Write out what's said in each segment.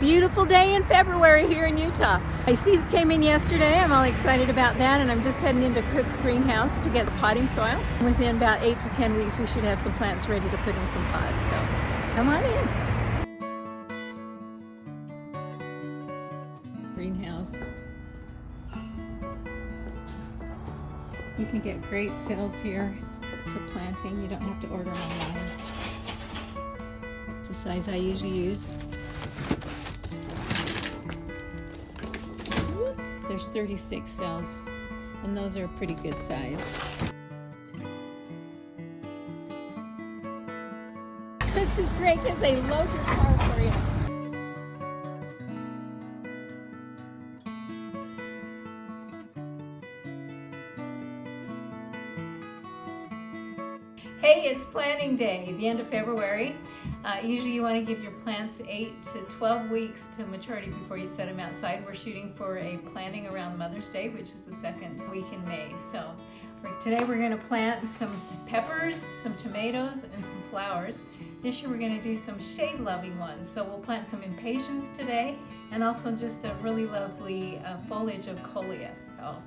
beautiful day in February here in Utah. My seeds came in yesterday. I'm all excited about that, and I'm just heading into Cook's greenhouse to get the potting soil. Within about 8 to 10 weeks, we should have some plants ready to put in some pods. So come on in. Greenhouse. You can get great sales here for planting. You don't have to order them online. It's the size I usually use. There's 36 cells, and those are pretty good size. This is great because they load your car for you. Hey, it's planting day, the end of February. Usually you want to give your plants 8 to 12 weeks to maturity before you set them outside. We're shooting for a planting around Mother's Day, which is the second week in May. So today we're going to plant some peppers, some tomatoes, and some flowers. This year we're going to do some shade-loving ones. So we'll plant some impatiens today, and also just a really lovely foliage of coleus. So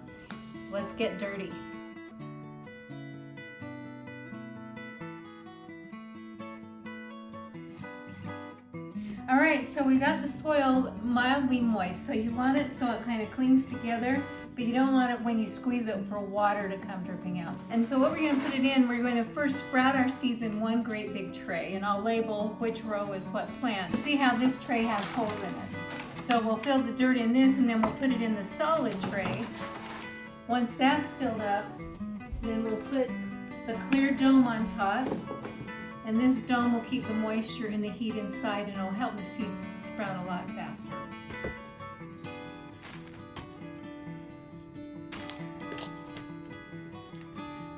let's get dirty. All right, so we got the soil mildly moist, so you want it so it kind of clings together, but you don't want it when you squeeze it for water to come dripping out. And so what we're going to put it in, we're going to first sprout our seeds in one great big tray, and I'll label which row is what plant. See how this tray has holes in it. So we'll fill the dirt in this, and then we'll put it in the solid tray. Once that's filled up, then we'll put the clear dome on top. And this dome will keep the moisture and the heat inside, and it'll help the seeds sprout a lot faster.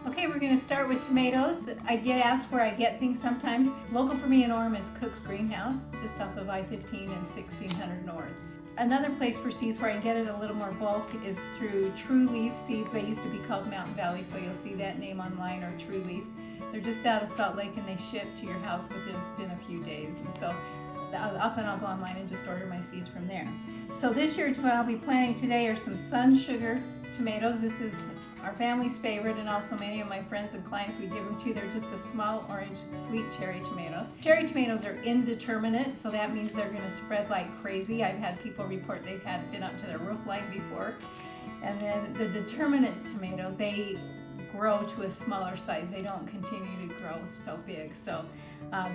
Okay, we're going to start with tomatoes. I get asked where I get things sometimes. Local for me in Orem is Cook's Greenhouse, just off of I-15 and 1600 North. Another place for seeds where I can get it a little more bulk is through True Leaf Seeds. They used to be called Mountain Valley, so you'll see that name online, or True Leaf. They're just out of Salt Lake, and they ship to your house within a few days. And so often I'll go online and just order my seeds from there. So this year what I'll be planting today are some Sun Sugar tomatoes. This is our family's favorite, and also many of my friends and clients we give them to. They're just a small orange sweet cherry tomato. Cherry tomatoes are indeterminate, so that means they're going to spread like crazy. I've had people report they've been up to their roof line before. And then the determinate tomato, they grow to a smaller size. They don't continue to grow so big. So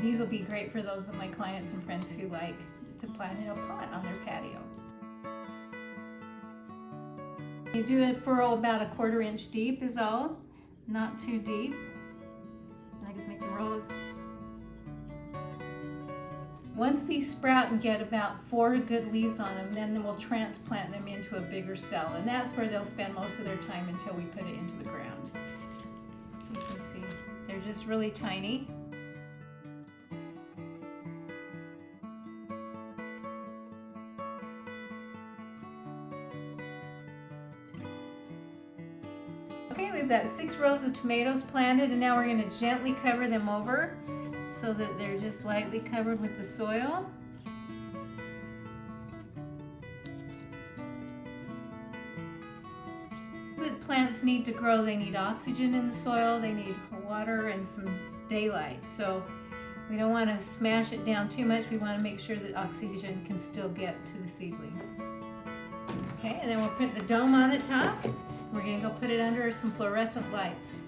these will be great for those of my clients and friends who like to plant in a pot on their patio. You do a furrow about a 1/4 inch deep is all, not too deep. And I just make some rows. Once these sprout and get about 4 good leaves on them, then we'll transplant them into a bigger cell, and that's where they'll spend most of their time until we put it into the ground. You can see they're just really tiny. Okay, we've got 6 rows of tomatoes planted, and now we're going to gently cover them over so that they're just lightly covered with the soil. Plants need to grow. They need oxygen in the soil, they need water and some daylight. So we don't want to smash it down too much. We want to make sure that oxygen can still get to the seedlings. Okay, and then we'll put the dome on the top. We're going to go put it under some fluorescent lights.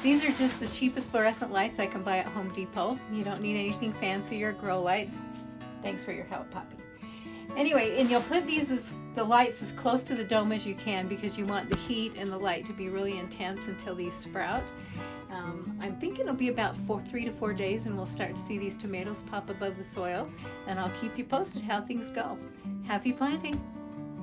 These are just the cheapest fluorescent lights I can buy at Home Depot. You don't need anything fancy or grow lights. Thanks for your help, Poppy. Anyway, and you'll put the lights as close to the dome as you can, because you want the heat and the light to be really intense until these sprout. I'm thinking it'll be about 3 to 4 days, and we'll start to see these tomatoes pop above the soil, and I'll keep you posted how things go. Happy planting!